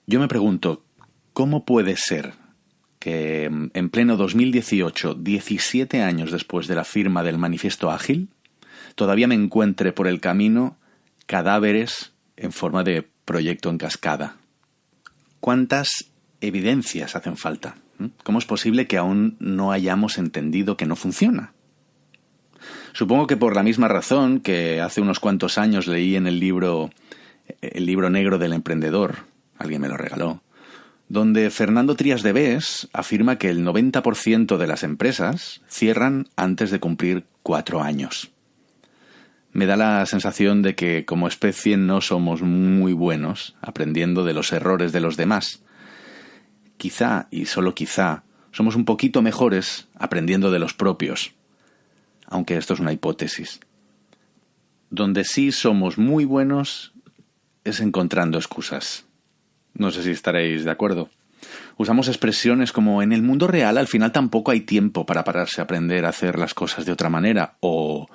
Yo me pregunto, ¿cómo puede ser que en pleno 2018, 17 años después de la firma del Manifiesto Ágil, todavía me encuentre por el camino cadáveres en forma de proyecto en cascada? ¿Cuántas evidencias hacen falta? ¿Cómo es posible que aún no hayamos entendido que no funciona? Supongo que por la misma razón que hace unos cuantos años leí en el libro negro del emprendedor, alguien me lo regaló, donde Fernando Trías de Bes afirma que el 90% de las empresas cierran antes de cumplir 4 años. Me da la sensación de que como especie no somos muy buenos aprendiendo de los errores de los demás. Quizá, y solo quizá, somos un poquito mejores aprendiendo de los propios, aunque esto es una hipótesis. Donde sí somos muy buenos es encontrando excusas. No sé si estaréis de acuerdo. Usamos expresiones como en el mundo real al final tampoco hay tiempo para pararse a aprender a hacer las cosas de otra manera, o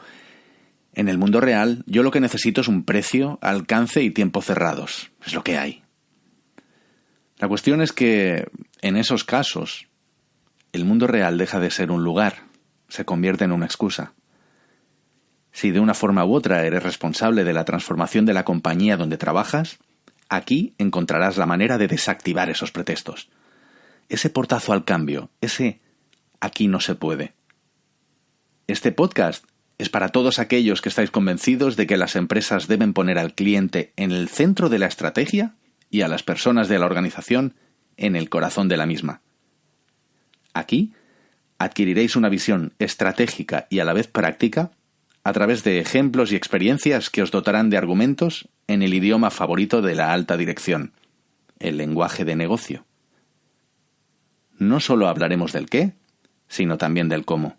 en el mundo real yo lo que necesito es un precio, alcance y tiempo cerrados. Es lo que hay. La cuestión es que en esos casos el mundo real deja de ser un lugar, se convierte en una excusa. Si de una forma u otra eres responsable de la transformación de la compañía donde trabajas, aquí encontrarás la manera de desactivar esos pretextos. Ese portazo al cambio, ese aquí no se puede. Este podcast es para todos aquellos que estáis convencidos de que las empresas deben poner al cliente en el centro de la estrategia y a las personas de la organización en el corazón de la misma. Aquí adquiriréis una visión estratégica y a la vez práctica a través de ejemplos y experiencias que os dotarán de argumentos en el idioma favorito de la alta dirección, el lenguaje de negocio. No solo hablaremos del qué, sino también del cómo.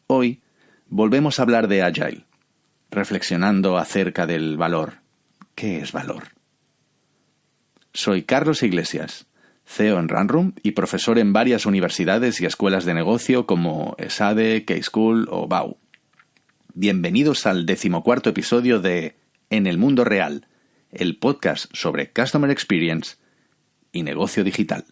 Hoy volvemos a hablar de Agile, reflexionando acerca del valor. ¿Qué es valor? Soy Carlos Iglesias, CEO en Runroom y profesor en varias universidades y escuelas de negocio como ESADE, K-School o BAU. Bienvenidos al 14º episodio de En el Mundo Real, el podcast sobre Customer Experience y negocio digital.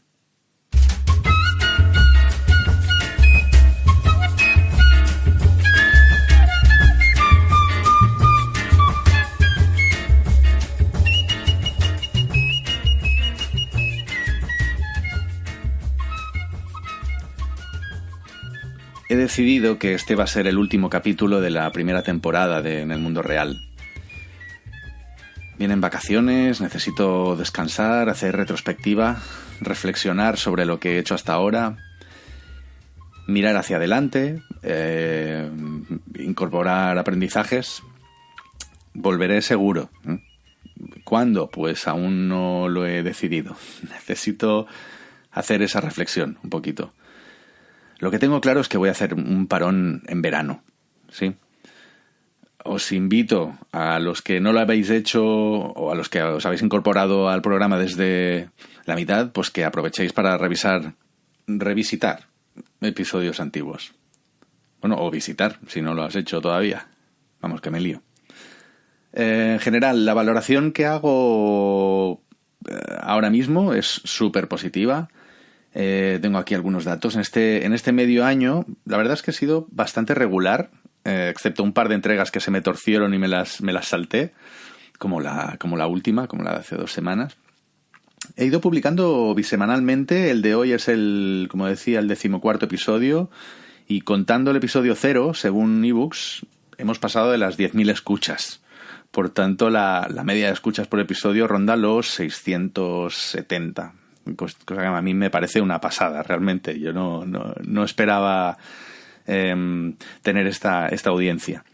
He decidido que este va a ser el último capítulo de la primera temporada de En el Mundo Real. Vienen vacaciones, necesito descansar, hacer retrospectiva, reflexionar sobre lo que he hecho hasta ahora, mirar hacia adelante, incorporar aprendizajes. Volveré seguro. ¿Cuándo? Pues aún no lo he decidido. Necesito hacer esa reflexión un poquito. Lo que tengo claro es que voy a hacer un parón en verano, ¿sí? Os invito a los que no lo habéis hecho o a los que os habéis incorporado al programa desde la mitad, pues que aprovechéis para revisitar episodios antiguos. Bueno, o visitar, si no lo has hecho todavía. Vamos, que me lío. En general, la valoración que hago ahora mismo es súper positiva. Tengo aquí algunos datos. En este medio año, la verdad es que he sido bastante regular, excepto un par de entregas que se me torcieron y me las salté, como la última, como la de hace 2 semanas. He ido publicando bisemanalmente. El de hoy es como decía, el 14º episodio, y contando el episodio 0, según ebooks, hemos pasado de las 10.000 escuchas. Por tanto, la media de escuchas por episodio ronda los 670. Cosa que a mí me parece una pasada, realmente. Yo no esperaba tener esta audiencia.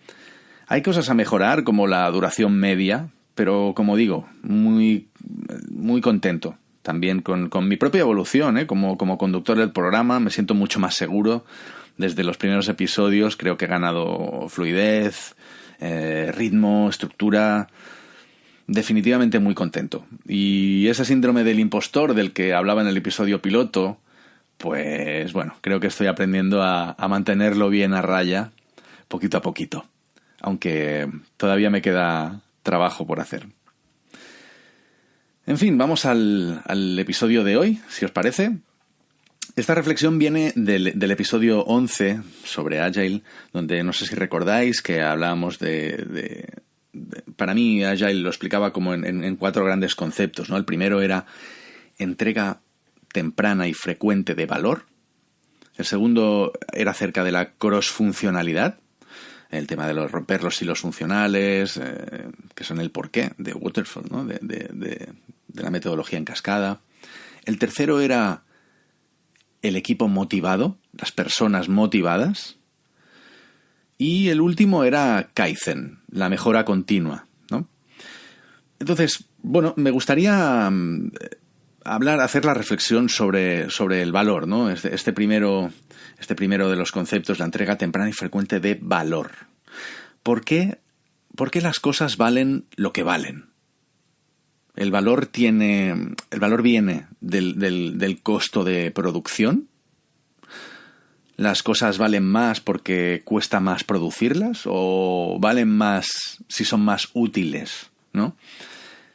Hay cosas a mejorar, como la duración media, pero como digo, muy, muy contento también con mi propia evolución, como conductor del programa. Me siento mucho más seguro. Desde los primeros episodios creo que he ganado fluidez, ritmo, estructura. Definitivamente muy contento. Y ese síndrome del impostor del que hablaba en el episodio piloto, pues bueno, creo que estoy aprendiendo a mantenerlo bien a raya, poquito a poquito. Aunque todavía me queda trabajo por hacer. En fin, vamos al episodio de hoy, si os parece. Esta reflexión viene del episodio 11 sobre Agile, donde no sé si recordáis que hablábamos para mí Agile lo explicaba como en 4 grandes conceptos, ¿no? El primero era entrega temprana y frecuente de valor. El segundo era acerca de la cross-funcionalidad, el tema de romper los hilos funcionales, que son el porqué de Waterfall, ¿no? de la metodología en cascada. El tercero era el equipo motivado, las personas motivadas. Y el último era Kaizen, la mejora continua, ¿no? Entonces, bueno, me gustaría hacer la reflexión sobre el valor, ¿no? Este primero de los conceptos, la entrega temprana y frecuente de valor. ¿Por qué las cosas valen lo que valen? El valor viene del costo de producción. ¿Las cosas valen más porque cuesta más producirlas o valen más si son más útiles, ¿no?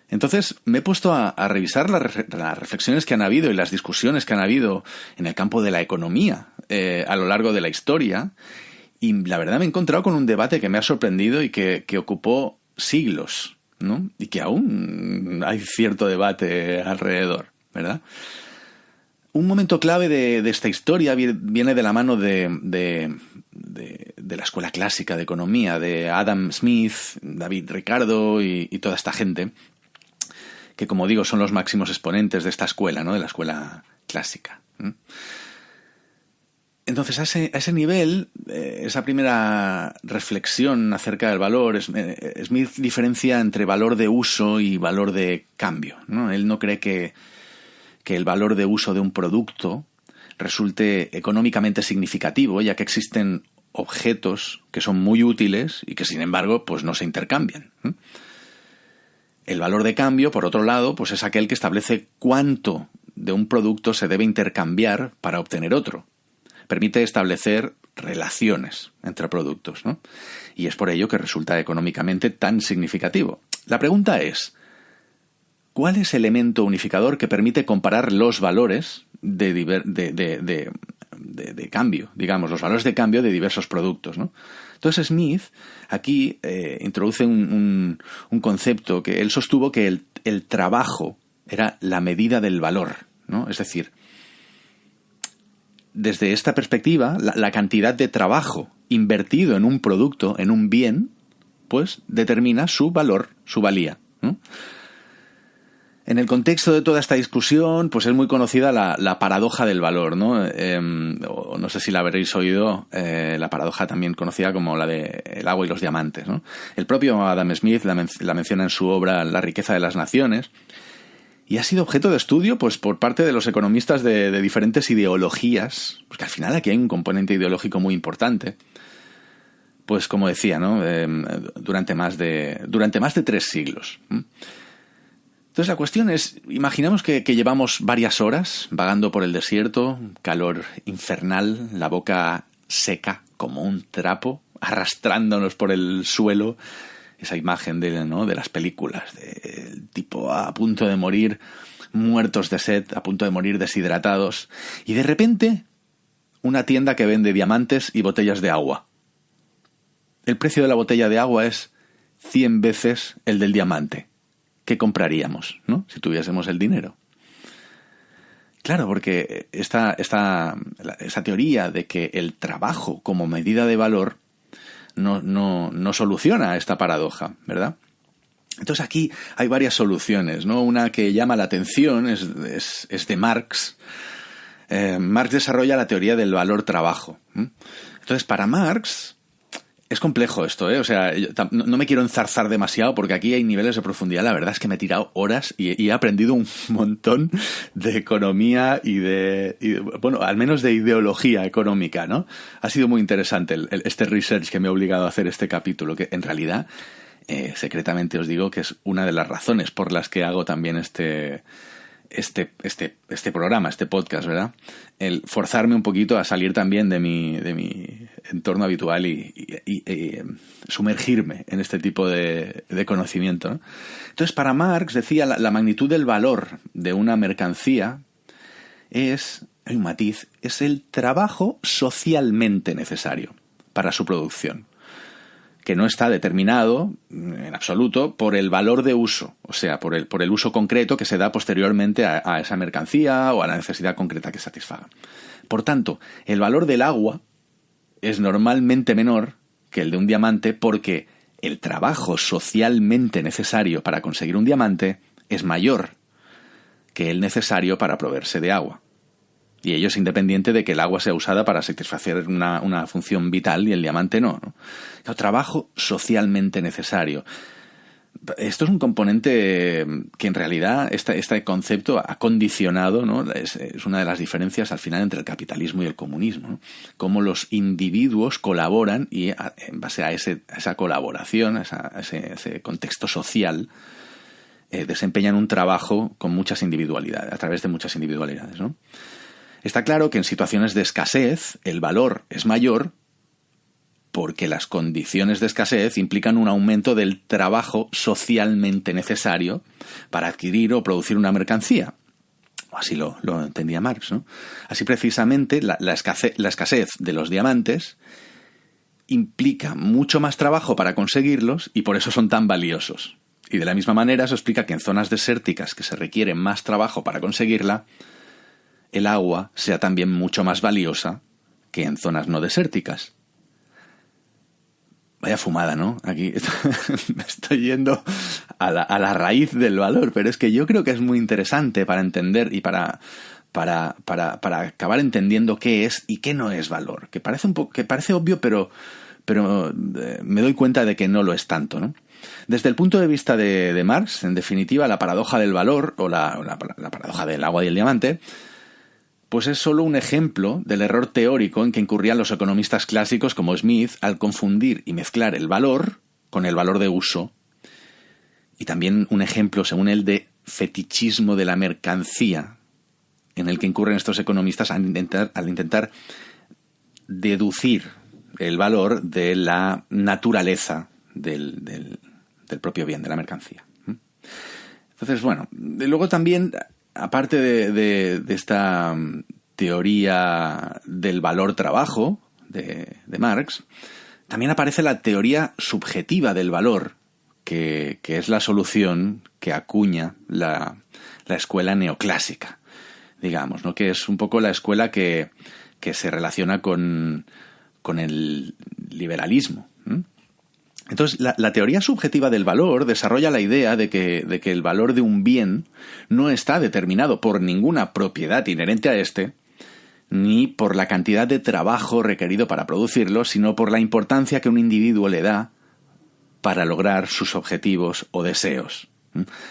Entonces me he puesto a revisar las reflexiones que han habido y las discusiones que han habido en el campo de la economía a lo largo de la historia, y la verdad me he encontrado con un debate que me ha sorprendido y que ocupó siglos, ¿no? Y que aún hay cierto debate alrededor, ¿verdad? Un momento clave de esta historia viene de la mano de la escuela clásica de economía, de Adam Smith, David Ricardo y toda esta gente, que, como digo, son los máximos exponentes de esta escuela, ¿no? De la escuela clásica. Entonces, a ese nivel, esa primera reflexión acerca del valor, Smith diferencia entre valor de uso y valor de cambio, ¿no? Él no cree que el valor de uso de un producto resulte económicamente significativo, ya que existen objetos que son muy útiles y que, sin embargo, pues no se intercambian. El valor de cambio, por otro lado, pues es aquel que establece cuánto de un producto se debe intercambiar para obtener otro. Permite establecer relaciones entre productos, ¿no? Y es por ello que resulta económicamente tan significativo. La pregunta es, ¿cuál es el elemento unificador que permite comparar los valores de cambio, digamos, los valores de cambio de diversos productos, ¿no? Entonces Smith aquí introduce un concepto que él sostuvo que el trabajo era la medida del valor, ¿no? Es decir, desde esta perspectiva, la cantidad de trabajo invertido en un producto, en un bien, pues determina su valor, su valía, ¿no? En el contexto de toda esta discusión, pues es muy conocida la paradoja del valor, ¿no? No sé si la habréis oído, la paradoja también conocida como la de el agua y los diamantes, ¿no? El propio Adam Smith la menciona en su obra La riqueza de las naciones, y ha sido objeto de estudio, pues, por parte de los economistas de diferentes ideologías, porque al final aquí hay un componente ideológico muy importante. Pues, como decía, ¿no? Durante más de 3 siglos. Entonces la cuestión es, imaginemos que llevamos varias horas vagando por el desierto, calor infernal, la boca seca como un trapo, arrastrándonos por el suelo, esa imagen de las películas, del tipo a punto de morir, muertos de sed, a punto de morir deshidratados, y de repente una tienda que vende diamantes y botellas de agua. El precio de la botella de agua es 100 veces el del diamante. ¿Qué compraríamos, ¿no? Si tuviésemos el dinero? Claro, porque esa teoría de que el trabajo como medida de valor no soluciona esta paradoja, ¿verdad? Entonces aquí hay varias soluciones, ¿no? Una que llama la atención es de Marx. Marx desarrolla la teoría del valor-trabajo. Entonces, para Marx es complejo esto, ¿eh? O sea, no me quiero enzarzar demasiado porque aquí hay niveles de profundidad. La verdad es que me he tirado horas y he aprendido un montón de economía y bueno, al menos de ideología económica, ¿no? Ha sido muy interesante este research que me ha obligado a hacer este capítulo, que en realidad, secretamente os digo que es una de las razones por las que hago también este programa, este podcast, ¿verdad? El forzarme un poquito a salir también de mi entorno habitual y sumergirme en este tipo de conocimiento, ¿no? Entonces, para Marx, decía, la magnitud del valor de una mercancía hay un matiz, es el trabajo socialmente necesario para su producción, que no está determinado en absoluto por el valor de uso, o sea, por el uso concreto que se da posteriormente a esa mercancía o a la necesidad concreta que satisfaga. Por tanto, el valor del agua es normalmente menor que el de un diamante porque el trabajo socialmente necesario para conseguir un diamante es mayor que el necesario para proveerse de agua. Y ello es independiente de que el agua sea usada para satisfacer una función vital y el diamante no, ¿no? El trabajo socialmente necesario. Esto es un componente que en realidad este concepto ha condicionado, ¿no? Es una de las diferencias al final entre el capitalismo y el comunismo, ¿no? Cómo los individuos colaboran y en base a esa colaboración, a ese contexto social, desempeñan un trabajo con muchas individualidades, a través de muchas individualidades, ¿no? Está claro que en situaciones de escasez el valor es mayor porque las condiciones de escasez implican un aumento del trabajo socialmente necesario para adquirir o producir una mercancía. Así lo entendía Marx, ¿no? Así precisamente la escasez de los diamantes implica mucho más trabajo para conseguirlos y por eso son tan valiosos. Y de la misma manera eso explica que en zonas desérticas que se requiere más trabajo para conseguirla, el agua sea también mucho más valiosa que en zonas no desérticas. Vaya fumada, ¿no? Aquí me estoy yendo a la raíz del valor, pero es que yo creo que es muy interesante para entender y para acabar entendiendo qué es y qué no es valor. Que parece obvio, pero me doy cuenta de que no lo es tanto, ¿no? Desde el punto de vista de Marx, en definitiva, la paradoja del valor o la paradoja del agua y el diamante, pues es solo un ejemplo del error teórico en que incurrían los economistas clásicos como Smith al confundir y mezclar el valor con el valor de uso. Y también un ejemplo, según él, de fetichismo de la mercancía en el que incurren estos economistas al intentar deducir el valor de la naturaleza del propio bien, de la mercancía. Entonces, bueno, luego también, aparte de esta teoría del valor trabajo de Marx, también aparece la teoría subjetiva del valor, que es la solución que acuña la escuela neoclásica, digamos, ¿no? Que es un poco la escuela que se relaciona con el liberalismo. Entonces, la teoría subjetiva del valor desarrolla la idea de que el valor de un bien no está determinado por ninguna propiedad inherente a éste, ni por la cantidad de trabajo requerido para producirlo, sino por la importancia que un individuo le da para lograr sus objetivos o deseos.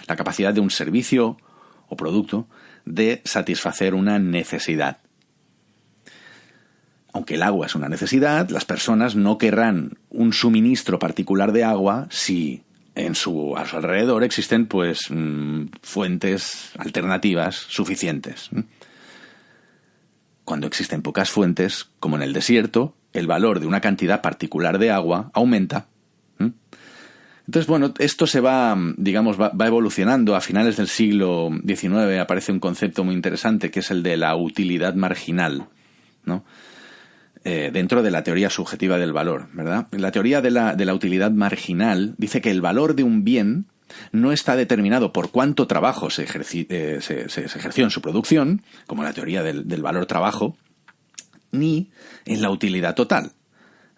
La capacidad de un servicio o producto de satisfacer una necesidad. Aunque el agua es una necesidad, las personas no querrán un suministro particular de agua si a su alrededor existen pues fuentes alternativas suficientes. Cuando existen pocas fuentes, como en el desierto, el valor de una cantidad particular de agua aumenta. Entonces, bueno, esto se va evolucionando. A finales del siglo XIX aparece un concepto muy interesante que es el de la utilidad marginal, ¿no? Dentro de la teoría subjetiva del valor, ¿verdad? La teoría de la utilidad marginal dice que el valor de un bien no está determinado por cuánto trabajo se ejerció en su producción, como la teoría del valor trabajo, ni en la utilidad total.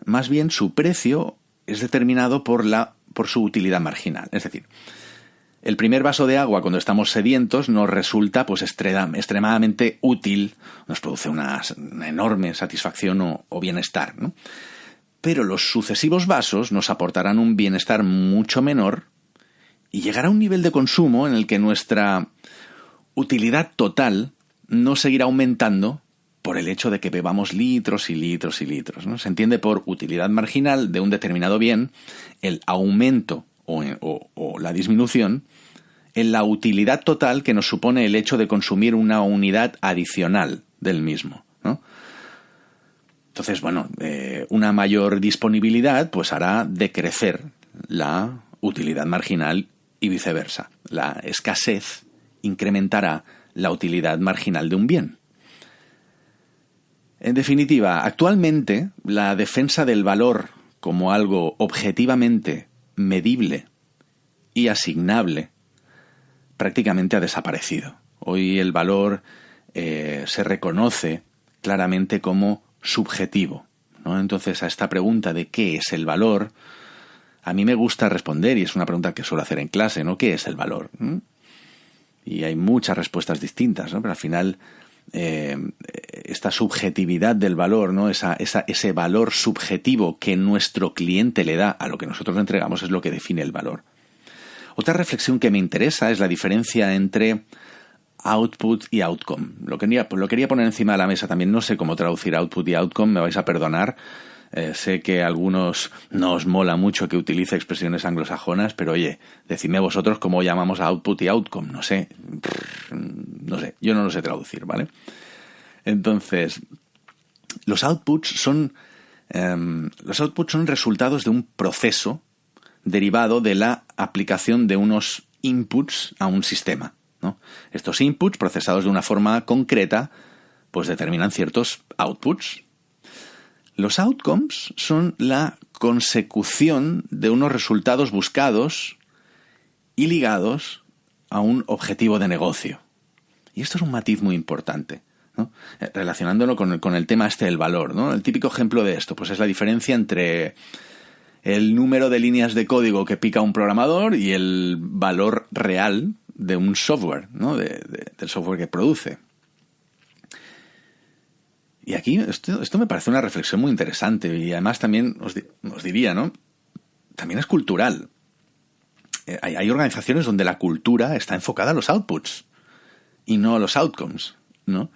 Más bien, su precio es determinado por su utilidad marginal. Es decir, el primer vaso de agua cuando estamos sedientos nos resulta pues extremadamente útil, nos produce una enorme satisfacción o bienestar, ¿no? Pero los sucesivos vasos nos aportarán un bienestar mucho menor y llegará a un nivel de consumo en el que nuestra utilidad total no seguirá aumentando por el hecho de que bebamos litros y litros y litros, ¿no? Se entiende por utilidad marginal de un determinado bien el aumento o la disminución en la utilidad total que nos supone el hecho de consumir una unidad adicional del mismo, ¿no? Entonces, bueno, una mayor disponibilidad pues hará decrecer la utilidad marginal y viceversa. La escasez incrementará la utilidad marginal de un bien. En definitiva, actualmente la defensa del valor como algo objetivamente medible y asignable prácticamente ha desaparecido. Hoy el valor se reconoce claramente como subjetivo, ¿no? Entonces, a esta pregunta de ¿qué es el valor? A mí me gusta responder, y es una pregunta que suelo hacer en clase, ¿no? ¿Qué es el valor? Y hay muchas respuestas distintas, ¿no? Pero al final esta subjetividad del valor, ¿no? Ese valor subjetivo que nuestro cliente le da a lo que nosotros le entregamos es lo que define el valor. Otra reflexión que me interesa es la diferencia entre output y outcome. Lo quería poner encima de la mesa también. No sé cómo traducir output y outcome, me vais a perdonar. Sé que a algunos no os mola mucho que utilice expresiones anglosajonas, pero oye, decidme vosotros cómo llamamos a output y outcome. No sé, yo no lo sé traducir, ¿vale? Entonces, los outputs son resultados de un proceso derivado de la aplicación de unos inputs a un sistema, ¿no? Estos inputs, procesados de una forma concreta, pues determinan ciertos outputs. Los outcomes son la consecución de unos resultados buscados y ligados a un objetivo de negocio. Y esto es un matiz muy importante, ¿no? Relacionándolo con el tema del valor, ¿no? El típico ejemplo de esto pues es la diferencia entre el número de líneas de código que pica un programador y el valor real de un software, ¿no? Del software que produce. Y aquí esto me parece una reflexión muy interesante y además también os diría, ¿no? También es cultural. Hay organizaciones donde la cultura está enfocada a los outputs y no a los outcomes, ¿no?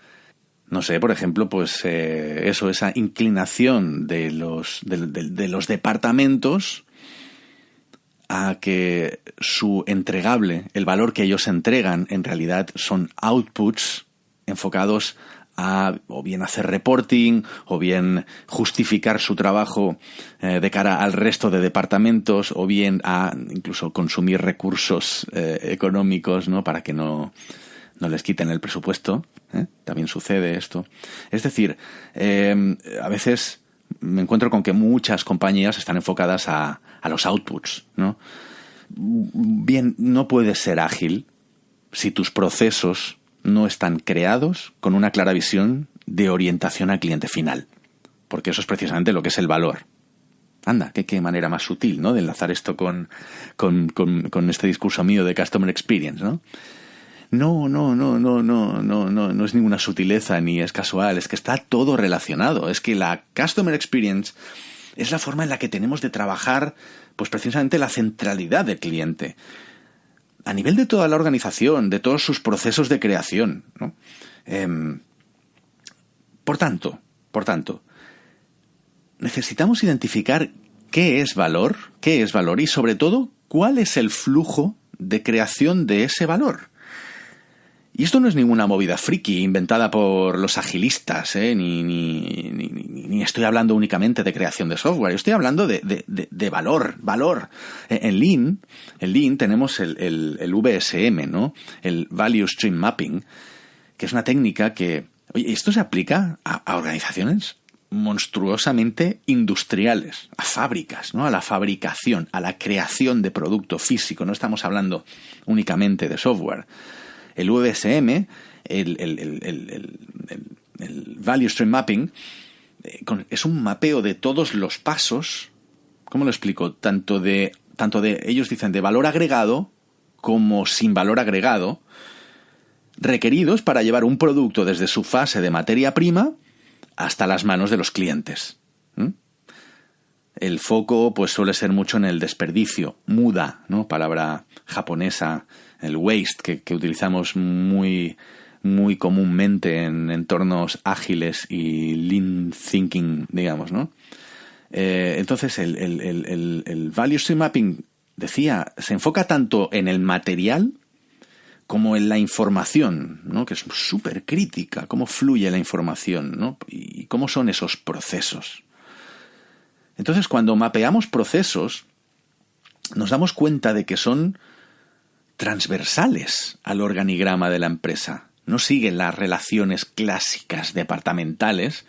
No sé, por ejemplo, pues esa inclinación de los departamentos a que su entregable, el valor que ellos entregan, en realidad son outputs enfocados a o bien hacer reporting o bien justificar su trabajo de cara al resto de departamentos o bien a incluso consumir recursos económicos, ¿no? Para que no les quiten el presupuesto. También sucede esto. Es decir, a veces me encuentro con que muchas compañías están enfocadas a los outputs, ¿no? Bien, no puedes ser ágil si tus procesos no están creados con una clara visión de orientación al cliente final, porque eso es precisamente lo que es el valor. Anda, qué manera más sutil, ¿no? De enlazar esto con este discurso mío de Customer Experience, ¿no? No es ninguna sutileza ni es casual, es que está todo relacionado. Es que la Customer Experience es la forma en la que tenemos de trabajar, pues precisamente la centralidad del cliente, a nivel de toda la organización, de todos sus procesos de creación, ¿no? Por tanto, necesitamos identificar qué es valor y sobre todo cuál es el flujo de creación de ese valor. Y esto no es ninguna movida friki inventada por los agilistas, ni estoy hablando únicamente de creación de software, yo estoy hablando de valor. En Lean tenemos el VSM, ¿no? El Value Stream Mapping, que es una técnica que, oye, esto se aplica a organizaciones monstruosamente industriales, a fábricas, ¿no? A la fabricación, a la creación de producto físico, no estamos hablando únicamente de software. El VSM, el Value Stream Mapping, es un mapeo de todos los pasos, ¿cómo lo explico? Tanto de ellos dicen de valor agregado como sin valor agregado, requeridos para llevar un producto desde su fase de materia prima hasta las manos de los clientes. El foco pues suele ser mucho en el desperdicio, muda, ¿no? Palabra japonesa, el waste que utilizamos muy, muy comúnmente en entornos ágiles y lean thinking, digamos, ¿no? Entonces el Value Stream Mapping, decía, se enfoca tanto en el material como en la información, ¿no? Que es súper crítica, cómo fluye la información, ¿no? Y ¿Cómo son esos procesos? Entonces, cuando mapeamos procesos, nos damos cuenta de que son transversales al organigrama de la empresa. No siguen las relaciones clásicas departamentales.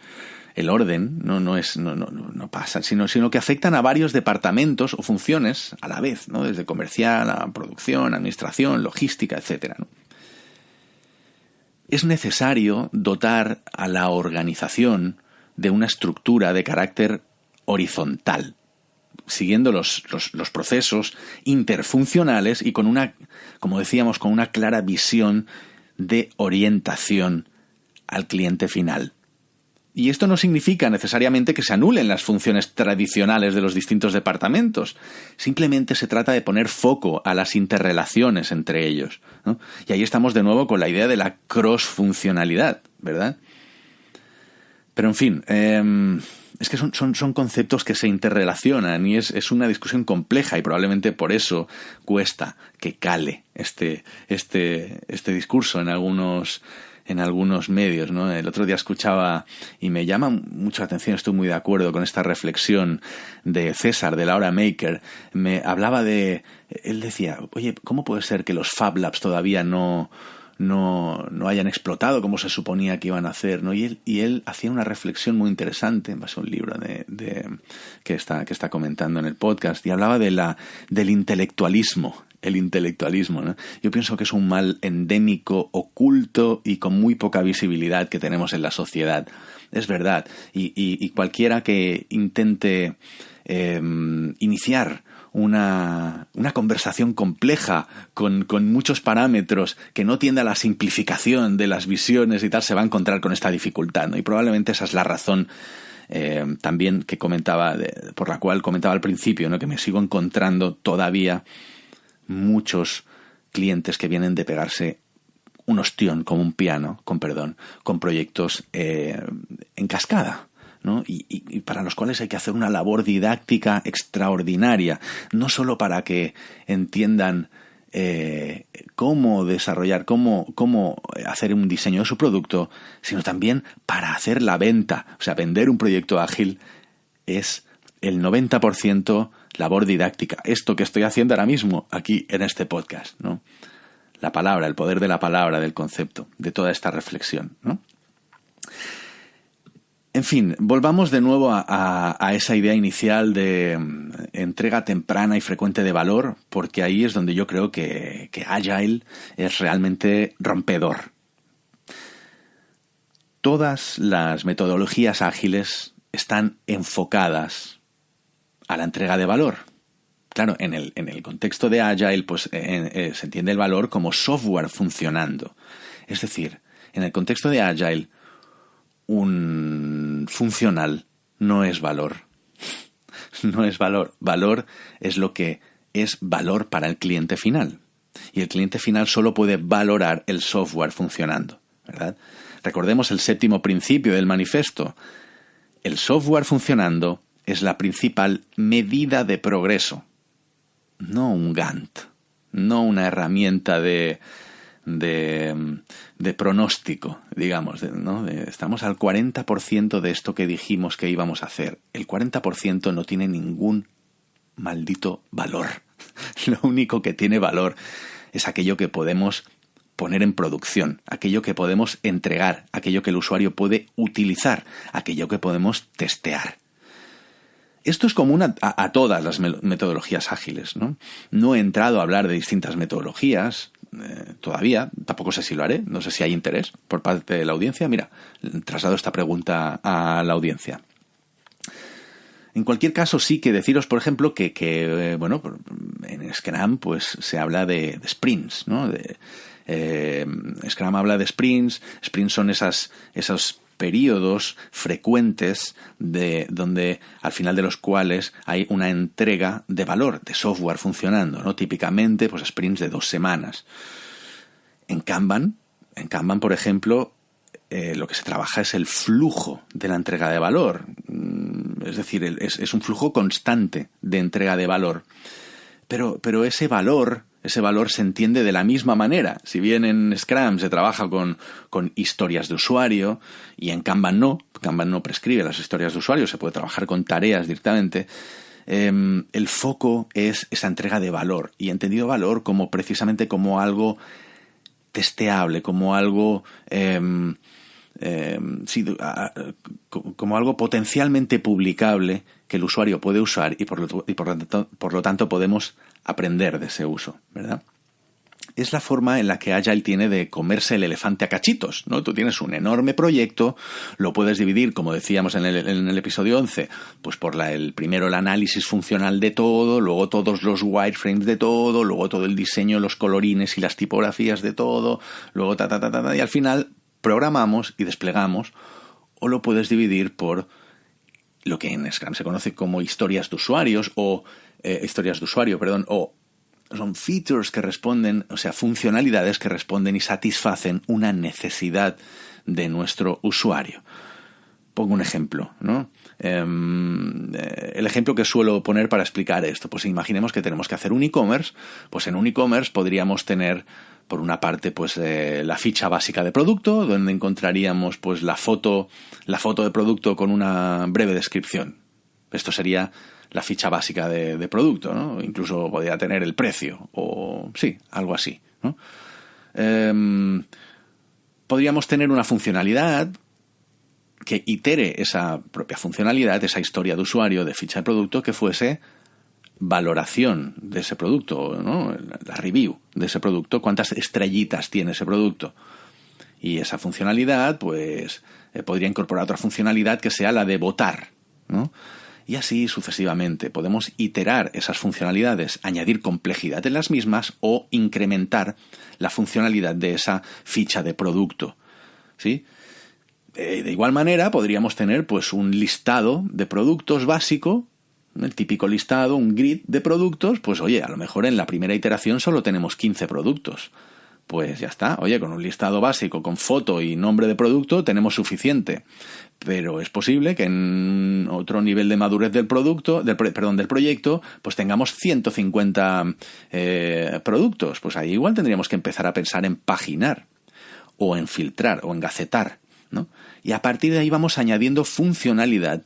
El orden no pasa, sino que afectan a varios departamentos o funciones a la vez, ¿no? Desde comercial a producción, administración, logística, etcétera, ¿no? Es necesario dotar a la organización de una estructura de carácter horizontal, siguiendo los procesos interfuncionales y con una, como decíamos, con una clara visión de orientación al cliente final. Y esto no significa necesariamente que se anulen las funciones tradicionales de los distintos departamentos. Simplemente se trata de poner foco a las interrelaciones entre ellos, ¿no? Y ahí estamos de nuevo con la idea de la cross-funcionalidad, ¿verdad? Pero en fin, es que son conceptos que se interrelacionan y es una discusión compleja y probablemente por eso cuesta que cale este discurso en algunos medios, ¿no? El otro día escuchaba, y me llama mucho la atención, estoy muy de acuerdo con esta reflexión de César, de la hora Maker. Me hablaba él decía, oye, ¿cómo puede ser que los Fab Labs todavía no hayan explotado como se suponía que iban a hacer, ¿no? Y él hacía una reflexión muy interesante en base a un libro que está comentando en el podcast, y hablaba del intelectualismo. El intelectualismo, ¿no? Yo pienso que es un mal endémico, oculto y con muy poca visibilidad que tenemos en la sociedad. Es verdad. Y cualquiera que intente iniciar una conversación compleja con muchos parámetros que no tienda a la simplificación de las visiones y tal, se va a encontrar con esta dificultad, ¿no? Y probablemente esa es la razón también que comentaba, por la cual comentaba al principio, ¿no? Que me sigo encontrando todavía muchos clientes que vienen de pegarse un ostión como un piano, con proyectos en cascada, ¿no? Y para los cuales hay que hacer una labor didáctica extraordinaria, no solo para que entiendan cómo desarrollar, cómo hacer un diseño de su producto, sino también para hacer la venta. O sea, vender un proyecto ágil es el 90% labor didáctica. Esto que estoy haciendo ahora mismo aquí en este podcast, ¿no? La palabra, el poder de la palabra, del concepto, de toda esta reflexión, ¿no? En fin, volvamos de nuevo a esa idea inicial de entrega temprana y frecuente de valor, porque ahí es donde yo creo que Agile es realmente rompedor. Todas las metodologías ágiles están enfocadas a la entrega de valor. Claro, en el contexto de Agile, pues se entiende el valor como software funcionando. Es decir, en el contexto de Agile, un funcional no es valor. No es valor. Valor es lo que es valor para el cliente final. Y el cliente final solo puede valorar el software funcionando, ¿verdad? Recordemos el 7º principio del manifiesto. El software funcionando es la principal medida de progreso, no un Gantt, no una herramienta de pronóstico, digamos, ¿no? Estamos al 40% de esto que dijimos que íbamos a hacer. El 40% no tiene ningún maldito valor. Lo único que tiene valor es aquello que podemos poner en producción, aquello que podemos entregar, aquello que el usuario puede utilizar, aquello que podemos testear. Esto es común a todas las metodologías ágiles, ¿no? No he entrado a hablar de distintas metodologías todavía, tampoco sé si lo haré, no sé si hay interés por parte de la audiencia. Mira, traslado esta pregunta a la audiencia. En cualquier caso, sí que deciros, por ejemplo, que bueno, en Scrum pues se habla de sprints, ¿no? Scrum habla de sprints. Sprints son esos periodos frecuentes donde al final de los cuales hay una entrega de valor, de software funcionando, ¿no? Típicamente, pues sprints de 2 semanas. En Kanban, por ejemplo, lo que se trabaja es el flujo de la entrega de valor. Es decir, es un flujo constante de entrega de valor. Pero ese valor, Ese valor se entiende de la misma manera. Si bien en Scrum se trabaja con historias de usuario y en Kanban no prescribe las historias de usuario, se puede trabajar con tareas directamente, el foco es esa entrega de valor, y entendido valor como precisamente como algo testeable, como algo como algo potencialmente publicable que el usuario puede usar y por lo tanto podemos aprender de ese uso, ¿verdad? Es la forma en la que Agile tiene de comerse el elefante a cachitos, ¿no? Tú tienes un enorme proyecto, lo puedes dividir, como decíamos en el episodio 11, pues por primero el análisis funcional de todo, luego todos los wireframes de todo, luego todo el diseño, los colorines y las tipografías de todo, luego y al final programamos y desplegamos. O lo puedes dividir por lo que en Scrum se conoce como historias de usuarios o son features que responden, o sea, funcionalidades que responden y satisfacen una necesidad de nuestro usuario. Pongo un ejemplo, ¿no? El ejemplo que suelo poner para explicar esto, pues imaginemos que tenemos que hacer un e-commerce, pues en un e-commerce podríamos tener, por una parte, pues la ficha básica de producto, donde encontraríamos pues la foto de producto con una breve descripción. Esto sería la ficha básica de producto, ¿no? Incluso podría tener el precio, o sí, algo así, ¿no? Podríamos tener una funcionalidad que itere esa propia funcionalidad, esa historia de usuario de ficha de producto, que fuese valoración de ese producto, ¿no? La review de ese producto, cuántas estrellitas tiene ese producto. Y esa funcionalidad, pues, podría incorporar otra funcionalidad que sea la de votar, ¿no? Y así sucesivamente. Podemos iterar esas funcionalidades, añadir complejidad en las mismas o incrementar la funcionalidad de esa ficha de producto, ¿sí? De igual manera podríamos tener pues un listado de productos básico, el típico listado, un grid de productos. Pues oye, a lo mejor en la primera iteración solo tenemos 15 productos. Pues ya está, oye, con un listado básico, con foto y nombre de producto tenemos suficiente. Pero es posible que en otro nivel de madurez del proyecto, pues tengamos 150 productos. Pues ahí igual tendríamos que empezar a pensar en paginar, o en filtrar, o en gacetar, ¿no? Y a partir de ahí vamos añadiendo funcionalidad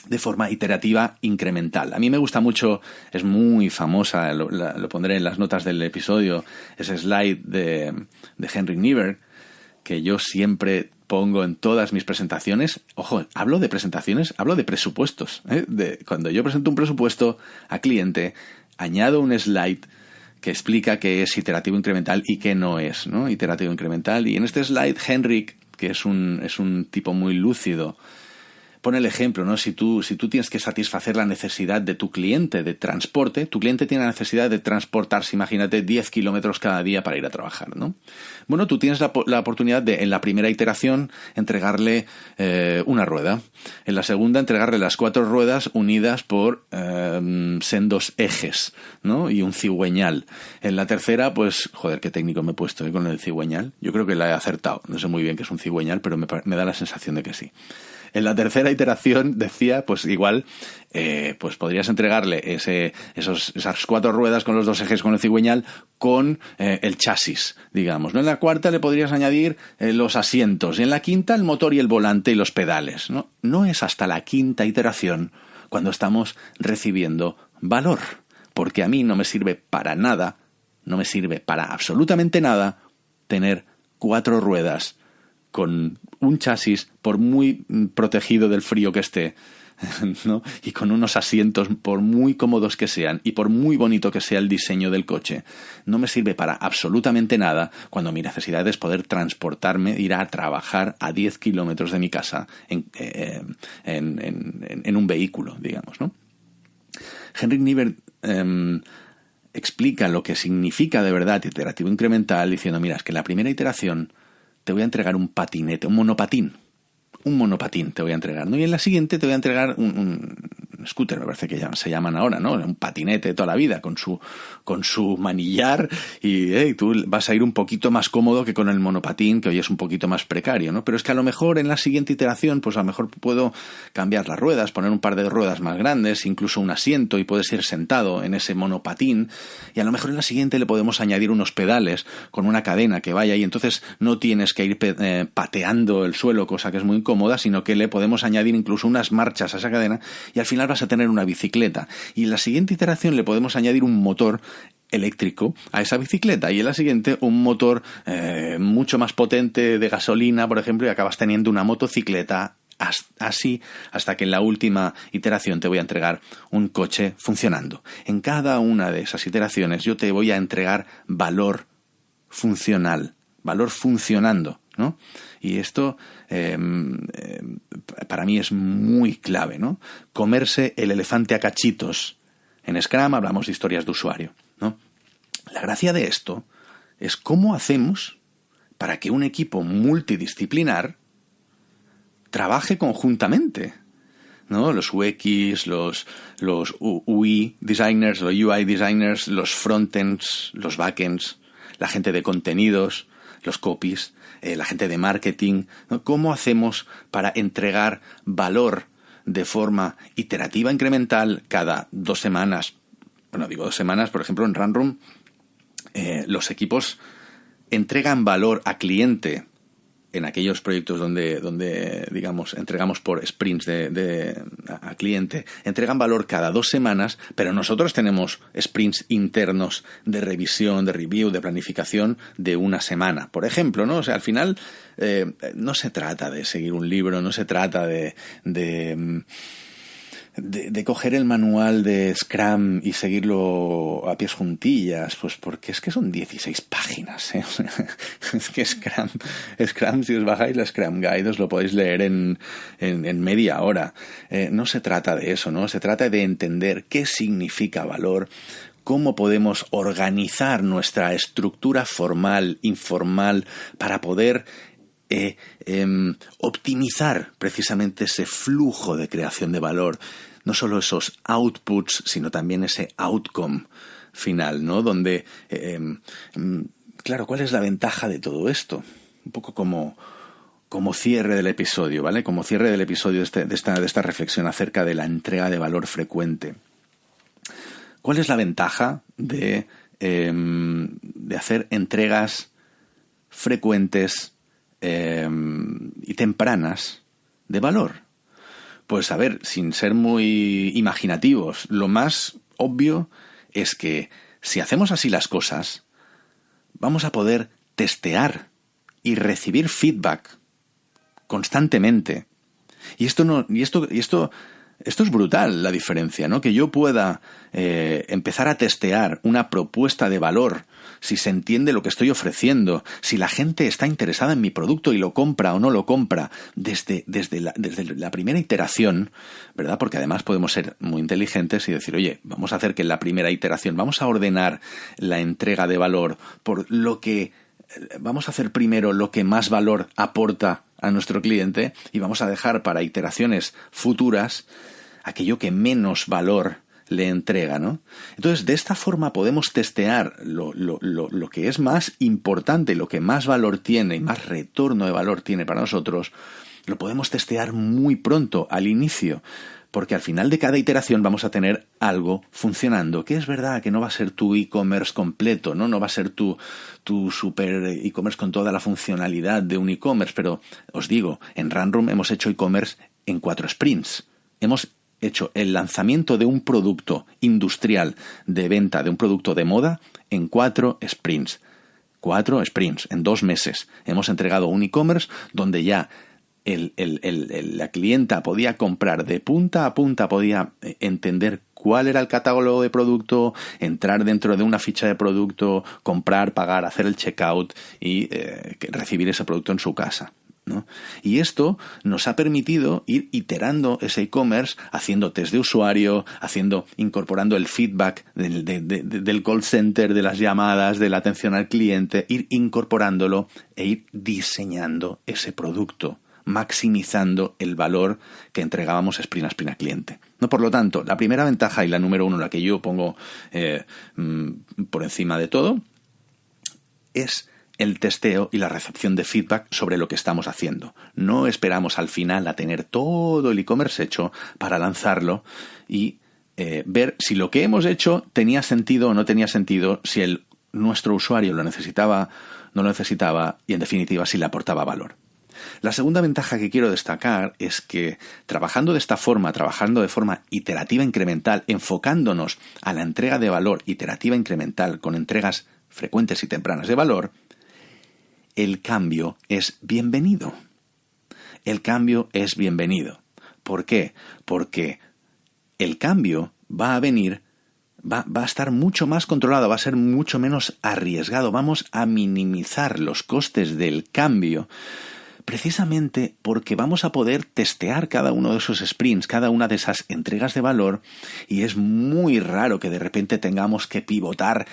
de forma iterativa incremental. A mí me gusta mucho, es muy famosa, lo pondré en las notas del episodio, ese slide de Henrik Nieberg, que yo siempre pongo en todas mis presentaciones. Ojo, hablo de presentaciones, hablo de presupuestos, ¿eh? Cuando yo presento un presupuesto a cliente, añado un slide que explica qué es iterativo incremental y qué no es, ¿no? Iterativo incremental. Y en este slide, Henrik, que es un tipo muy lúcido, pone el ejemplo, ¿no? Si tú tienes que satisfacer la necesidad de tu cliente de transporte, tu cliente tiene la necesidad de transportarse, imagínate, 10 kilómetros cada día para ir a trabajar, ¿no? Bueno, tú tienes la oportunidad de, en la primera iteración, entregarle una rueda. En la segunda, entregarle las 4 ruedas unidas por sendos ejes, ¿no? Y un cigüeñal. En la tercera, pues, joder, qué técnico me he puesto con el cigüeñal. Yo creo que la he acertado. No sé muy bien qué es un cigüeñal, pero me da la sensación de que sí. En la tercera iteración decía, pues igual, pues podrías entregarle esas 4 ruedas con los 2 ejes con el cigüeñal con el chasis, digamos, ¿no? En la cuarta le podrías añadir los asientos y en la quinta el motor y el volante y los pedales, ¿no? No es hasta la quinta iteración cuando estamos recibiendo valor, porque a mí no me sirve para nada, no me sirve para absolutamente nada tener 4 ruedas con un chasis, por muy protegido del frío que esté, ¿no? Y con unos asientos, por muy cómodos que sean y por muy bonito que sea el diseño del coche, no me sirve para absolutamente nada cuando mi necesidad es poder transportarme, ir a trabajar a 10 kilómetros de mi casa en un vehículo, digamos, ¿no? Henrik Nieberg explica lo que significa de verdad iterativo incremental diciendo, mira, es que en la primera iteración te voy a entregar un patinete, un monopatín te voy a entregar, ¿no? Y en la siguiente te voy a entregar scooter, me parece que se llaman ahora, ¿no? Un patinete de toda la vida, con su manillar, y tú vas a ir un poquito más cómodo que con el monopatín, que hoy es un poquito más precario, ¿no? Pero es que a lo mejor en la siguiente iteración, pues a lo mejor puedo cambiar las ruedas, poner un par de ruedas más grandes, incluso un asiento, y puedes ir sentado en ese monopatín, y a lo mejor en la siguiente le podemos añadir unos pedales con una cadena que vaya, y entonces no tienes que ir pateando el suelo, cosa que es muy incómoda, sino que le podemos añadir incluso unas marchas a esa cadena, y al final vas a tener una bicicleta. Y en la siguiente iteración le podemos añadir un motor eléctrico a esa bicicleta, y en la siguiente un motor mucho más potente de gasolina, por ejemplo, y acabas teniendo una motocicleta. Así hasta que en la última iteración te voy a entregar un coche funcionando. En cada una de esas iteraciones yo te voy a entregar valor funcional, valor funcionando, ¿no? Y esto para mí es muy clave, ¿no? Comerse el elefante a cachitos. En Scrum hablamos de historias de usuario, ¿no? La gracia de esto es cómo hacemos para que un equipo multidisciplinar trabaje conjuntamente, ¿no? Los UX, los UI designers, los UI designers, los frontends, los backends, la gente de contenidos, los copies, la gente de marketing, ¿no? ¿Cómo hacemos para entregar valor de forma iterativa incremental cada 2 semanas? Bueno, digo 2 semanas, por ejemplo, en Runroom los equipos entregan valor a cliente en aquellos proyectos donde digamos, entregamos por sprints a cliente, entregan valor cada 2 semanas, pero nosotros tenemos sprints internos de revisión, de review, de planificación de 1 semana, por ejemplo, ¿no? O sea, al final no se trata de seguir un libro, no se trata de coger el manual de Scrum y seguirlo a pies juntillas, pues porque es que son 16 páginas, ¿eh? Es que Scrum, si os bajáis la Scrum Guide, os lo podéis leer en media hora. No se trata de eso, ¿no? Se trata de entender qué significa valor, cómo podemos organizar nuestra estructura formal, informal, para poder optimizar precisamente ese flujo de creación de valor, no solo esos outputs, sino también ese outcome final, ¿no? Donde, claro, ¿cuál es la ventaja de todo esto? Un poco como cierre del episodio, ¿vale? Como cierre del episodio de esta reflexión acerca de la entrega de valor frecuente. ¿Cuál es la ventaja de hacer entregas frecuentes y tempranas de valor? Pues a ver, sin ser muy imaginativos, lo más obvio es que si hacemos así las cosas, vamos a poder testear y recibir feedback constantemente. Y esto es brutal, la diferencia, ¿no? Que yo pueda empezar a testear una propuesta de valor, si se entiende lo que estoy ofreciendo, si la gente está interesada en mi producto y lo compra o no lo compra desde la primera iteración, ¿verdad? Porque además podemos ser muy inteligentes y decir, oye, vamos a hacer que en la primera iteración, vamos a ordenar la entrega de valor por lo que vamos a hacer primero lo que más valor aporta a nuestro cliente y vamos a dejar para iteraciones futuras aquello que menos valor le entrega, ¿no? Entonces, de esta forma podemos testear lo que es más importante, lo que más valor tiene y más retorno de valor tiene para nosotros, lo podemos testear muy pronto, al inicio, porque al final de cada iteración vamos a tener algo funcionando, que es verdad que no va a ser tu e-commerce completo, no va a ser tu super e-commerce con toda la funcionalidad de un e-commerce, pero os digo, en Runroom hemos hecho e-commerce en 4 sprints. Hemos hecho el lanzamiento de un producto industrial de venta, de un producto de moda, en 4 sprints. 4 sprints, en 2 meses. Hemos entregado un e-commerce donde ya la clienta podía comprar de punta a punta, podía entender cuál era el catálogo de producto, entrar dentro de una ficha de producto, comprar, pagar, hacer el checkout y recibir ese producto en su casa, ¿no? Y esto nos ha permitido ir iterando ese e-commerce, haciendo test de usuario, incorporando el feedback del call center, de las llamadas, de la atención al cliente, ir incorporándolo e ir diseñando ese producto maximizando el valor que entregábamos sprint a sprint a cliente. No, por lo tanto, la primera ventaja y la número uno, la que yo pongo por encima de todo, es el testeo y la recepción de feedback sobre lo que estamos haciendo. No esperamos al final a tener todo el e-commerce hecho para lanzarlo y ver si lo que hemos hecho tenía sentido o no tenía sentido, si nuestro usuario lo necesitaba, no lo necesitaba y, en definitiva, si le aportaba valor. La segunda ventaja que quiero destacar es que trabajando de esta forma, trabajando de forma iterativa incremental, enfocándonos a la entrega de valor iterativa incremental con entregas frecuentes y tempranas de valor, el cambio es bienvenido. El cambio es bienvenido. ¿Por qué? Porque el cambio va a venir, va a estar mucho más controlado, va a ser mucho menos arriesgado. Vamos a minimizar los costes del cambio precisamente porque vamos a poder testear cada uno de esos sprints, cada una de esas entregas de valor, y es muy raro que de repente tengamos que pivotar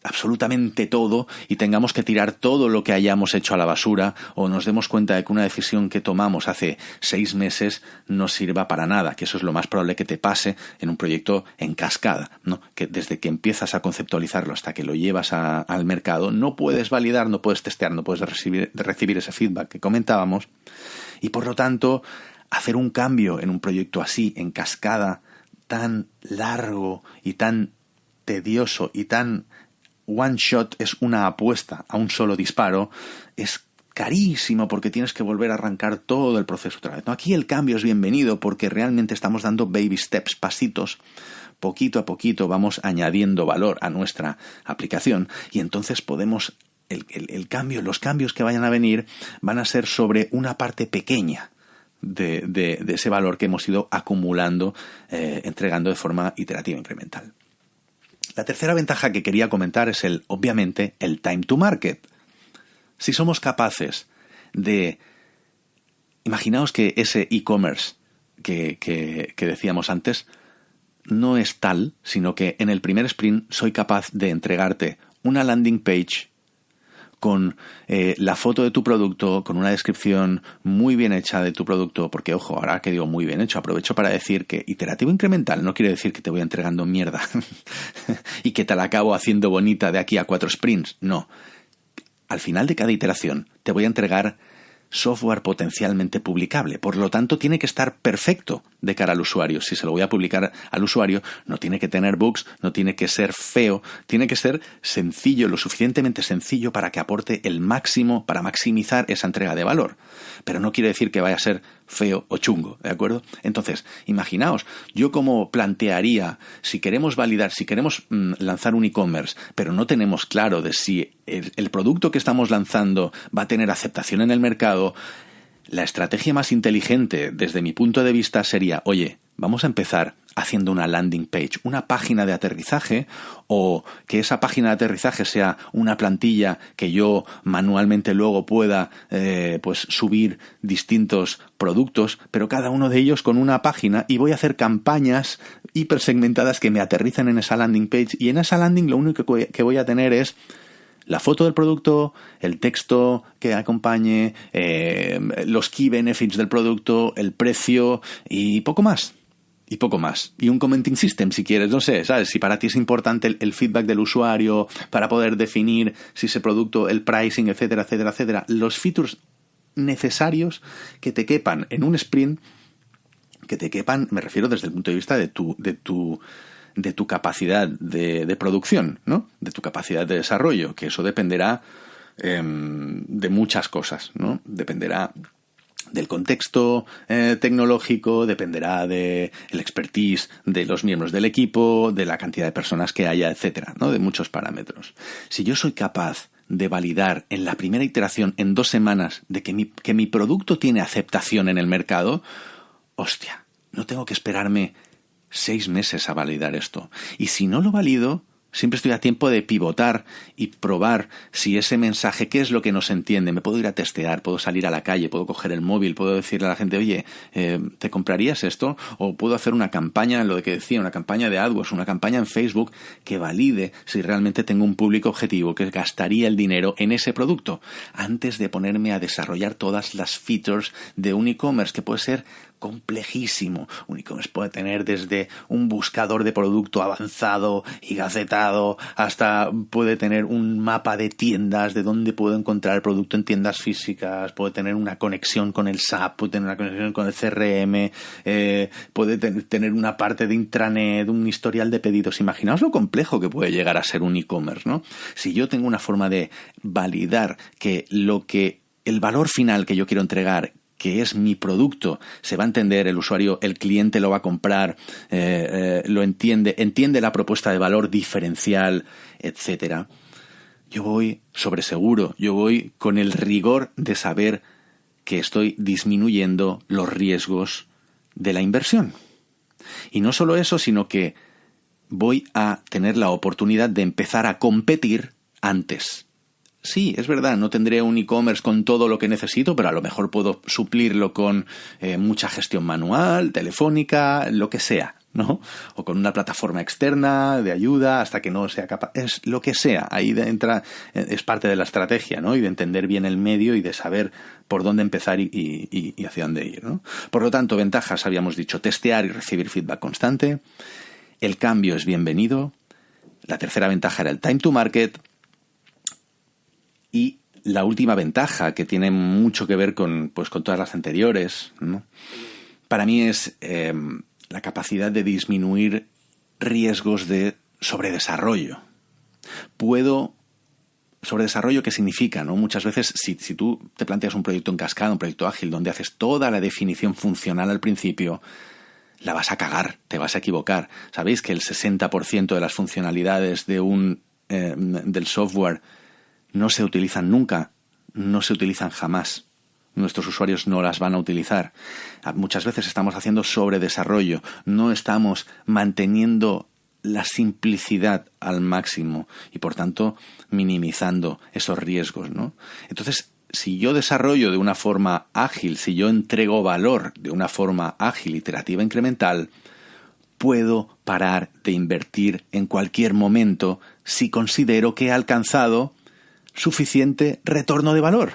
absolutamente todo y tengamos que tirar todo lo que hayamos hecho a la basura o nos demos cuenta de que una decisión que tomamos hace 6 meses no sirva para nada, que eso es lo más probable que te pase en un proyecto en cascada, ¿no? Que desde que empiezas a conceptualizarlo hasta que lo llevas al mercado no puedes validar, no puedes testear, no puedes recibir ese feedback que comentábamos, y por lo tanto hacer un cambio en un proyecto así, en cascada, tan largo y tan tedioso y tan one shot, es una apuesta a un solo disparo, es carísimo porque tienes que volver a arrancar todo el proceso otra vez. No, aquí el cambio es bienvenido porque realmente estamos dando baby steps, pasitos, poquito a poquito vamos añadiendo valor a nuestra aplicación y entonces podemos, los cambios que vayan a venir van a ser sobre una parte pequeña de ese valor que hemos ido acumulando, entregando de forma iterativa incremental. La tercera ventaja que quería comentar es obviamente, el time to market. Si somos capaces de... Imaginaos que ese e-commerce que decíamos antes no es tal, sino que en el primer sprint soy capaz de entregarte una landing page con la foto de tu producto, con una descripción muy bien hecha de tu producto, porque, ojo, ahora que digo muy bien hecho, aprovecho para decir que iterativo incremental no quiere decir que te voy entregando mierda y que te la acabo haciendo bonita de aquí a 4 sprints, no. Al final de cada iteración te voy a entregar software potencialmente publicable. Por lo tanto, tiene que estar perfecto de cara al usuario. Si se lo voy a publicar al usuario, no tiene que tener bugs, no tiene que ser feo, tiene que ser sencillo, lo suficientemente sencillo para que aporte el máximo, para maximizar esa entrega de valor. Pero no quiere decir que vaya a ser feo o chungo, ¿de acuerdo? Entonces, imaginaos, yo como plantearía, si queremos validar, si queremos lanzar un e-commerce, pero no tenemos claro de si el producto que estamos lanzando va a tener aceptación en el mercado, la estrategia más inteligente desde mi punto de vista sería, oye, vamos a empezar haciendo una landing page, una página de aterrizaje, o que esa página de aterrizaje sea una plantilla que yo manualmente luego pueda pues subir distintos productos, pero cada uno de ellos con una página, y voy a hacer campañas hipersegmentadas que me aterricen en esa landing page, y en esa landing lo único que voy a tener es la foto del producto, el texto que acompañe, los key benefits del producto, el precio y poco más. Y poco más. Y un commenting system, si quieres, no sé, ¿sabes? Si para ti es importante el feedback del usuario para poder definir si ese producto, el pricing, etcétera, etcétera, etcétera. Los features necesarios que te quepan en un sprint, que te quepan, me refiero desde el punto de vista de tu capacidad de producción, ¿no? De tu capacidad de desarrollo, que eso dependerá de muchas cosas, ¿no? Dependerá del contexto tecnológico, dependerá del expertise de los miembros del equipo, de la cantidad de personas que haya, etcétera, ¿no? De muchos parámetros. Si yo soy capaz de validar en la primera iteración, en 2 semanas, de que mi producto tiene aceptación en el mercado, hostia, no tengo que esperarme 6 meses a validar esto. Y si no lo valido, Siempre estoy a tiempo de pivotar y probar si ese mensaje, qué es lo que nos entiende. Me puedo ir a testear, puedo salir a la calle, puedo coger el móvil, puedo decirle a la gente, oye, ¿te comprarías esto? O puedo hacer una campaña, lo que decía, una campaña de AdWords, una campaña en Facebook que valide si realmente tengo un público objetivo que gastaría el dinero en ese producto, antes de ponerme a desarrollar todas las features de un e-commerce, que puede ser complejísimo. Un e-commerce puede tener desde un buscador de producto avanzado y gacetado hasta puede tener un mapa de tiendas de dónde puedo encontrar el producto en tiendas físicas, puede tener una conexión con el SAP, puede tener una conexión con el CRM, puede tener una parte de intranet, un historial de pedidos. Imaginaos lo complejo que puede llegar a ser un e-commerce, ¿no? Si yo tengo una forma de validar que el valor final que yo quiero entregar, que es mi producto, se va a entender, el usuario, el cliente lo va a comprar, lo entiende la propuesta de valor diferencial, etcétera. Yo voy sobre seguro, yo voy con el rigor de saber que estoy disminuyendo los riesgos de la inversión. Y no solo eso, sino que voy a tener la oportunidad de empezar a competir antes. Sí, es verdad, no tendré un e-commerce con todo lo que necesito, pero a lo mejor puedo suplirlo con mucha gestión manual, telefónica, lo que sea, ¿no? O con una plataforma externa de ayuda hasta que no sea capaz. Es lo que sea, ahí entra, es parte de la estrategia, ¿no? Y de entender bien el medio y de saber por dónde empezar y hacia dónde ir, ¿no? Por lo tanto, ventajas, habíamos dicho, testear y recibir feedback constante. El cambio es bienvenido. La tercera ventaja era el time to market. Y la última ventaja, que tiene mucho que ver con todas las anteriores, ¿no? Para mí es la capacidad de disminuir riesgos de sobredesarrollo. ¿Sobredesarrollo qué significa, no? Muchas veces, si tú te planteas un proyecto en cascada, un proyecto ágil, donde haces toda la definición funcional al principio, la vas a cagar, te vas a equivocar. ¿Sabéis que el 60% de las funcionalidades del software no se utilizan nunca, no se utilizan jamás? Nuestros usuarios no las van a utilizar. Muchas veces estamos haciendo sobredesarrollo, no estamos manteniendo la simplicidad al máximo y, por tanto, minimizando esos riesgos, ¿no? Entonces, si yo desarrollo de una forma ágil, si yo entrego valor de una forma ágil, iterativa, incremental, puedo parar de invertir en cualquier momento si considero que he alcanzado suficiente retorno de valor.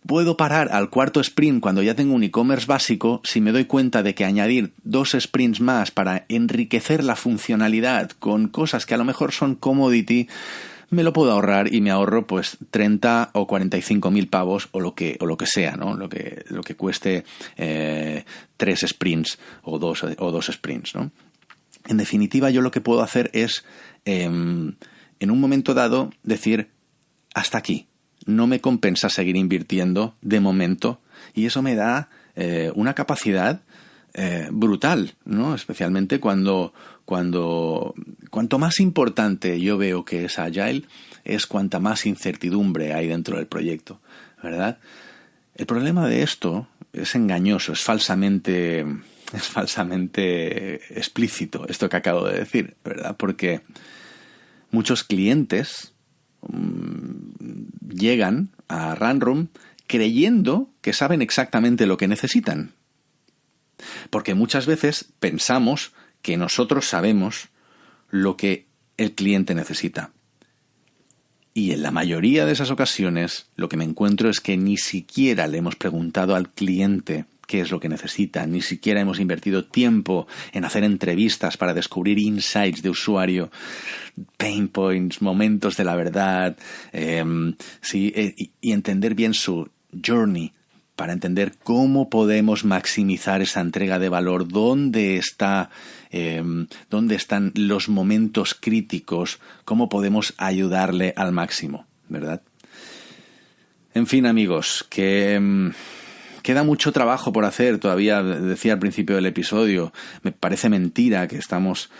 Puedo parar al cuarto sprint cuando ya tengo un e-commerce básico si me doy cuenta de que añadir 2 sprints más para enriquecer la funcionalidad con cosas que a lo mejor son commodity, me lo puedo ahorrar y me ahorro 30 o 45.000 pavos o lo que sea, ¿no? Lo que cueste 3 sprints o dos sprints, ¿no? En definitiva, yo lo que puedo hacer es en un momento dado decir hasta aquí. No me compensa seguir invirtiendo de momento y eso me da una capacidad brutal, ¿no? Especialmente cuanto más importante yo veo que es Agile, es cuanta más incertidumbre hay dentro del proyecto, ¿verdad? El problema de esto es engañoso, es falsamente explícito esto que acabo de decir, ¿verdad? Porque muchos clientes llegan a Runroom creyendo que saben exactamente lo que necesitan. Porque muchas veces pensamos que nosotros sabemos lo que el cliente necesita. Y en la mayoría de esas ocasiones lo que me encuentro es que ni siquiera le hemos preguntado al cliente qué es lo que necesita, ni siquiera hemos invertido tiempo en hacer entrevistas para descubrir insights de usuario, pain points, momentos de la verdad, y entender bien su journey para entender cómo podemos maximizar esa entrega de valor, dónde están los momentos críticos, cómo podemos ayudarle al máximo, ¿verdad? En fin, amigos, que queda mucho trabajo por hacer todavía. Decía al principio del episodio, me parece mentira que estamos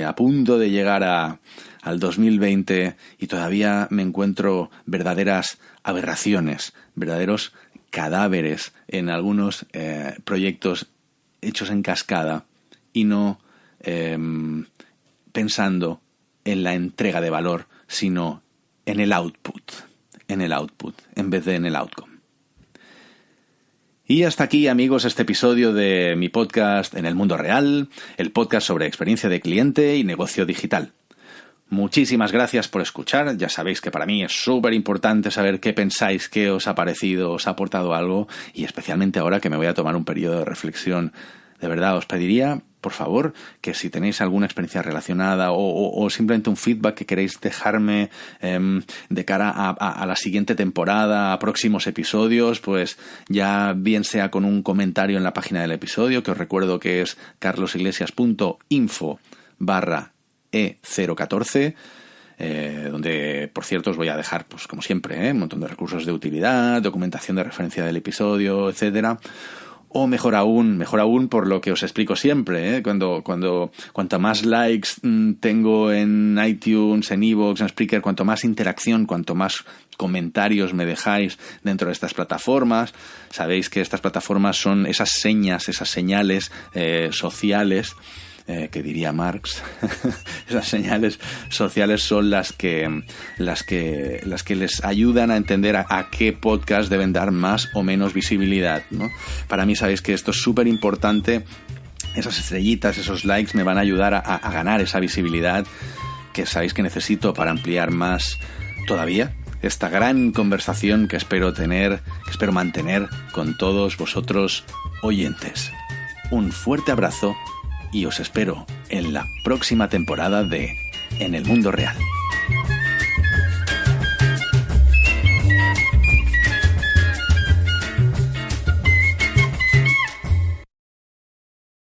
a punto de llegar al 2020 y todavía me encuentro verdaderas aberraciones, verdaderos cadáveres en algunos proyectos hechos en cascada y no pensando en la entrega de valor, sino en el output, en vez de en el outcome. Y hasta aquí, amigos, este episodio de mi podcast En el Mundo Real, el podcast sobre experiencia de cliente y negocio digital. Muchísimas gracias por escuchar. Ya sabéis que para mí es súper importante saber qué pensáis, qué os ha parecido, os ha aportado algo, y especialmente ahora que me voy a tomar un periodo de reflexión. De verdad, os pediría, por favor, que si tenéis alguna experiencia relacionada o simplemente un feedback que queréis dejarme de cara a la siguiente temporada, a próximos episodios, pues ya bien sea con un comentario en la página del episodio, que os recuerdo que es carlosiglesias.info/E014, donde, por cierto, os voy a dejar, pues como siempre, un montón de recursos de utilidad, documentación de referencia del episodio, etcétera. O mejor aún por lo que os explico siempre, cuanto más likes tengo en iTunes, en iVoox, en Spreaker, cuanto más interacción, cuanto más comentarios me dejáis dentro de estas plataformas. Sabéis que estas plataformas son esas señales sociales, que diría Marx. Esas señales sociales son las que les ayudan a entender a qué podcast deben dar más o menos visibilidad, ¿no? Para mí sabéis que esto es súper importante. Esas estrellitas, esos likes me van a ayudar a ganar esa visibilidad que sabéis que necesito para ampliar más todavía esta gran conversación que espero mantener con todos vosotros oyentes. Un fuerte abrazo y os espero en la próxima temporada de En el Mundo Real.